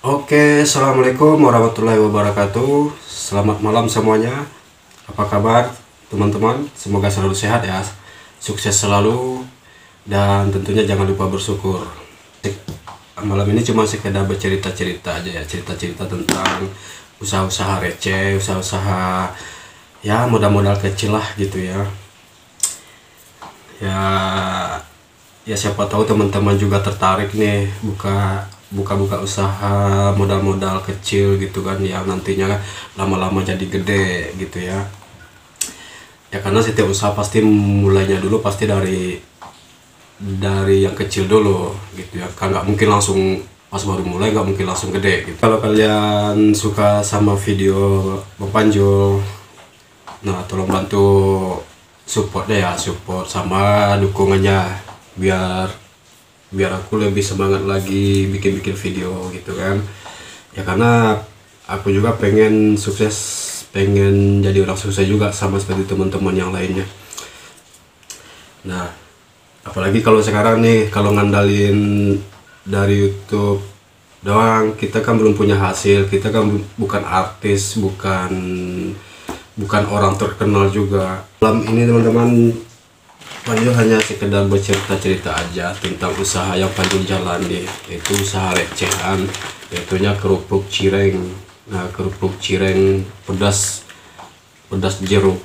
Oke, assalamualaikum warahmatullahi wabarakatuh. Selamat malam semuanya. Apa kabar, teman-teman? Semoga selalu sehat ya, sukses selalu, dan tentunya jangan lupa bersyukur. Malam ini cuma sekedar bercerita-cerita aja ya, cerita-cerita tentang usaha-usaha receh, usaha-usaha ya modal-modal kecil lah gitu ya. Ya, ya siapa tahu teman-teman juga tertarik nih buka usaha modal-modal kecil gitu kan, yang nantinya lama-lama jadi gede gitu ya. Ya karena setiap usaha pasti mulainya dulu pasti dari yang kecil dulu gitu ya, kan nggak mungkin langsung pas baru mulai nggak mungkin langsung gede gitu. Kalau kalian suka sama video Bang Panjul, nah tolong bantu support deh ya, support sama dukungannya biar biar aku lebih semangat lagi bikin-bikin video gitu kan ya, karena aku juga pengen sukses, pengen jadi orang sukses juga sama seperti teman-teman yang lainnya. Nah apalagi kalau sekarang nih, kalau ngandalin dari YouTube doang, kita kan belum punya hasil, kita kan bukan artis, bukan orang terkenal juga. Malam ini teman-teman, Panjul hanya sekedar bercerita-cerita aja tentang usaha yang Panjul jalani, yaitu usaha recehan, yaitunya kerupuk cireng. Nah, kerupuk cireng pedas jeruk.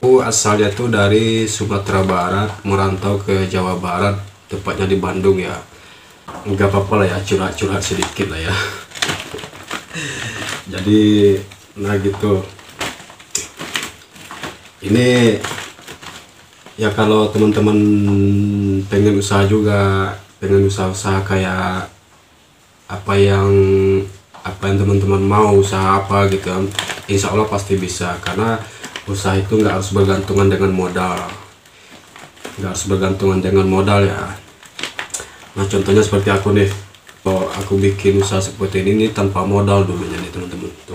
Aku asalnya tuh dari Sumatera Barat, merantau ke Jawa Barat, tepatnya di Bandung ya. Nggak apa-apa lah ya, curhat-curhat sedikit lah ya. Jadi, nah gitu. Ini ya kalau teman-teman pengen usaha juga, pengen usaha-usaha kayak apa yang teman-teman mau, usaha apa gitu, insya Allah pasti bisa, karena usaha itu nggak harus bergantungan dengan modal, ya. Nah contohnya seperti aku nih, kalau aku bikin usaha seperti ini nih tanpa modal dulunya nih teman-teman tuh.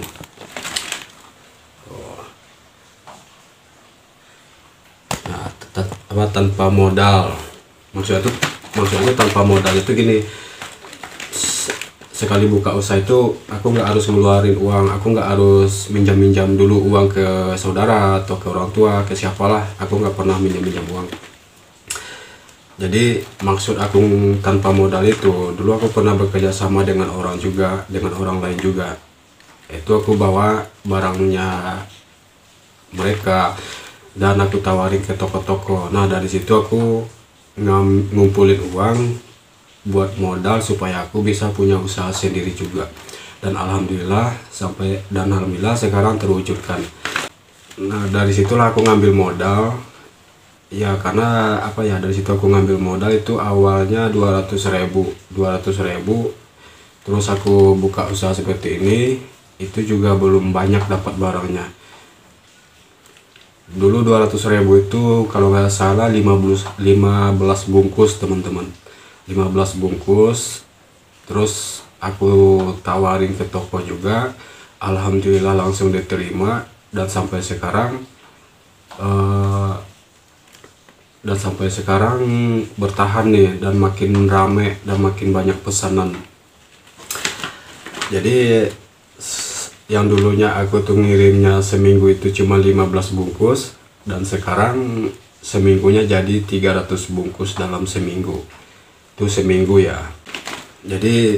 Nah, tanpa modal, maksudnya tanpa modal itu gini, sekali buka usaha itu aku nggak harus ngeluarin uang, aku nggak harus minjam dulu uang ke saudara atau ke orang tua, ke siapalah, aku nggak pernah minjam uang. Jadi maksud aku tanpa modal itu, dulu aku pernah bekerja sama dengan orang juga, dengan orang lain juga. Itu aku bawa barangnya mereka dan aku tawarin ke toko-toko. Nah dari situ aku ngumpulin uang buat modal supaya aku bisa punya usaha sendiri juga, dan alhamdulillah sekarang terwujudkan. Nah dari situlah aku ngambil modal ya, karena apa ya, dari situ aku ngambil modal itu awalnya 200.000, terus aku buka usaha seperti ini, itu juga belum banyak dapat barangnya. Dulu 200.000 itu kalau nggak salah 15 bungkus teman-teman, 15 bungkus. Terus aku tawarin ke toko juga, alhamdulillah langsung diterima, dan sampai sekarang bertahan nih, dan makin rame dan makin banyak pesanan. Jadi yang dulunya aku tuh ngirimnya seminggu itu cuma 15 bungkus, dan sekarang seminggunya jadi 300 bungkus dalam seminggu. Itu seminggu ya. Jadi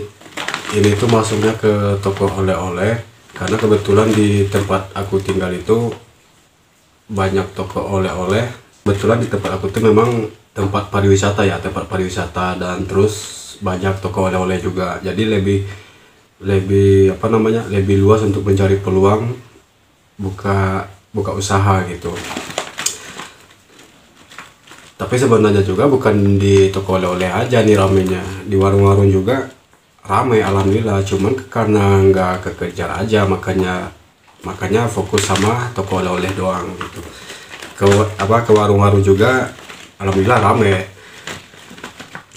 ini tuh masuknya ke toko oleh-oleh, karena kebetulan di tempat aku tinggal itu banyak toko oleh-oleh. Kebetulan di tempat aku tuh memang tempat pariwisata, dan terus banyak toko oleh-oleh juga. Jadi lebih luas untuk mencari peluang buka usaha gitu. Tapi sebenarnya juga bukan di toko oleh-oleh aja nih ramenya, di warung-warung juga ramai alhamdulillah, cuman karena nggak kekejar aja, makanya fokus sama toko oleh-oleh doang gitu. Ke warung-warung juga alhamdulillah ramai,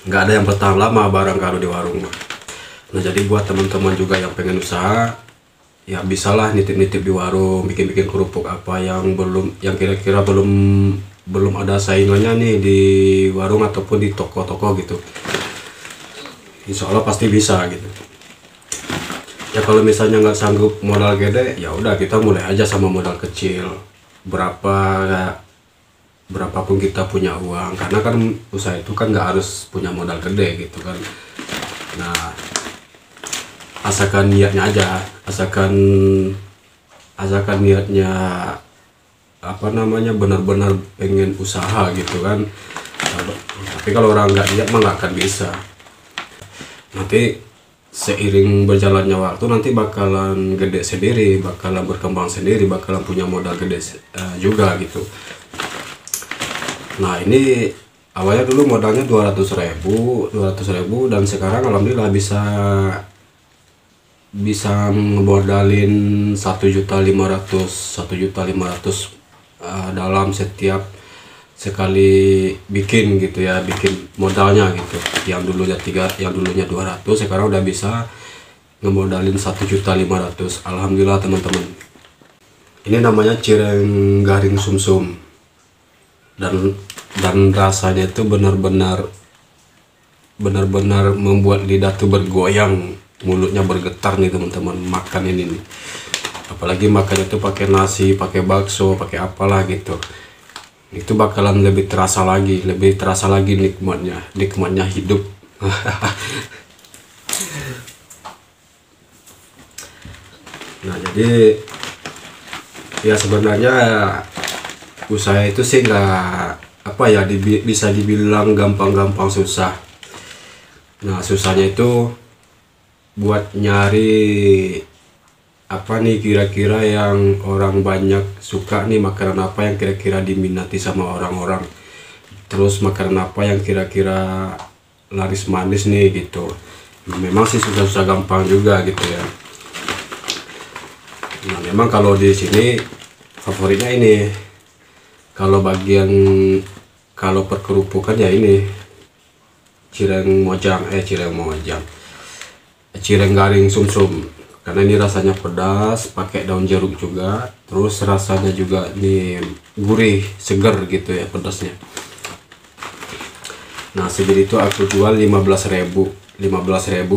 nggak ada yang bertahan lama barang kalau di warung. Nah jadi buat teman-teman juga yang pengen usaha, ya bisalah nitip-nitip di warung, bikin-bikin kerupuk apa yang kira-kira belum ada saingannya nih di warung ataupun di toko-toko gitu. insya Allah pasti bisa gitu. Ya kalau misalnya nggak sanggup modal gede, ya udah kita mulai aja sama modal kecil, berapapun kita punya uang, karena kan usaha itu kan nggak harus punya modal gede gitu kan. Nah, asalkan niatnya aja, asalkan niatnya benar-benar pengen usaha gitu kan. Tapi kalau orang nggak niat mah nggak akan bisa. Nanti seiring berjalannya waktu nanti bakalan gede sendiri, bakalan berkembang sendiri, bakalan punya modal gede juga gitu. Nah, ini awalnya dulu modalnya 200.000 dan sekarang alhamdulillah bisa ngebodalin 1.500.000 dalam setiap sekali bikin gitu ya, bikin modalnya gitu. Yang dulunya 200, sekarang udah bisa ngemodalin 1.500.000. Alhamdulillah teman-teman. Ini namanya cireng garing sumsum, dan rasanya itu benar-benar membuat lidah tuh bergoyang, mulutnya bergetar nih teman-teman makan ini nih. Apalagi makannya tuh pakai nasi, pakai bakso, pakai apalah gitu. Itu bakalan lebih terasa lagi nikmatnya hidup. Nah, jadi ya sebenarnya usaha itu sih nggak bisa dibilang gampang-gampang susah. Nah, susahnya itu buat nyari kira-kira yang orang banyak suka nih, makanan apa yang kira-kira diminati sama orang-orang, terus makanan apa yang kira-kira laris manis nih gitu. Memang sih susah-susah gampang juga gitu ya. Nah, memang kalau di sini favoritnya ini, kalau perkerupukan ya ini cireng garing sumsum, karena ini rasanya pedas, pakai daun jeruk juga, terus rasanya juga ini gurih, seger gitu ya pedasnya. Nah, segini itu aku jual 15.000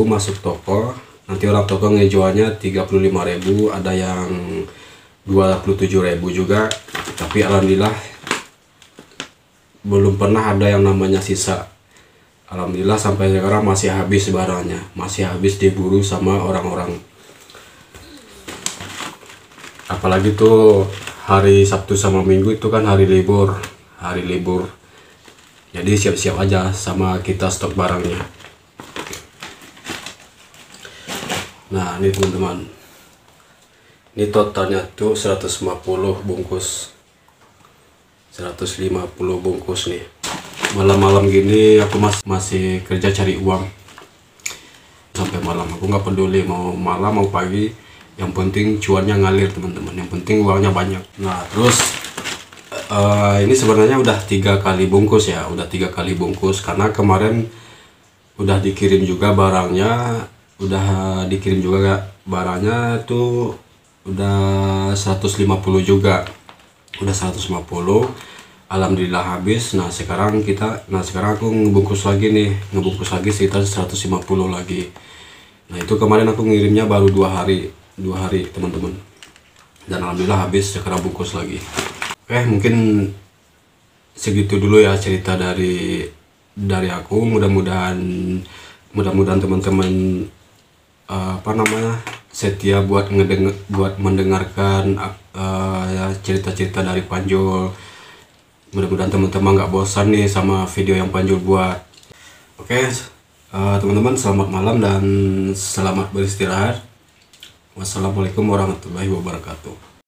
masuk toko. Nanti orang toko ngejualnya 35.000, ada yang 27.000 juga. Tapi alhamdulillah belum pernah ada yang namanya sisa. Alhamdulillah sampai sekarang masih habis barangnya, masih habis diburu sama orang-orang. Apalagi tuh hari Sabtu sama Minggu itu kan hari libur. Jadi siap-siap aja sama kita stok barangnya. Nah, ini teman-teman, ini totalnya tuh 150 bungkus nih. Malam-malam gini aku masih kerja cari uang sampai malam. Aku nggak peduli mau malam mau pagi, yang penting cuannya ngalir teman-teman, yang penting uangnya banyak. Nah, terus ini sebenarnya udah 3 kali bungkus ya, karena kemarin udah dikirim juga barangnya, tuh udah 150 juga, alhamdulillah habis. Nah, sekarang aku ngebungkus lagi sekitar 150 lagi. Nah, itu kemarin aku ngirimnya baru 2 hari teman-teman, dan alhamdulillah habis, sekarang bungkus lagi. Oke, mungkin segitu dulu ya cerita dari aku. Mudah-mudahan teman-teman setia buat mendengarkan ya cerita-cerita dari Panjul. Mudah-mudahan teman-teman nggak bosan nih sama video yang Panjul buat. Oke, teman-teman, selamat malam dan selamat beristirahat. Wassalamualaikum warahmatullahi wabarakatuh.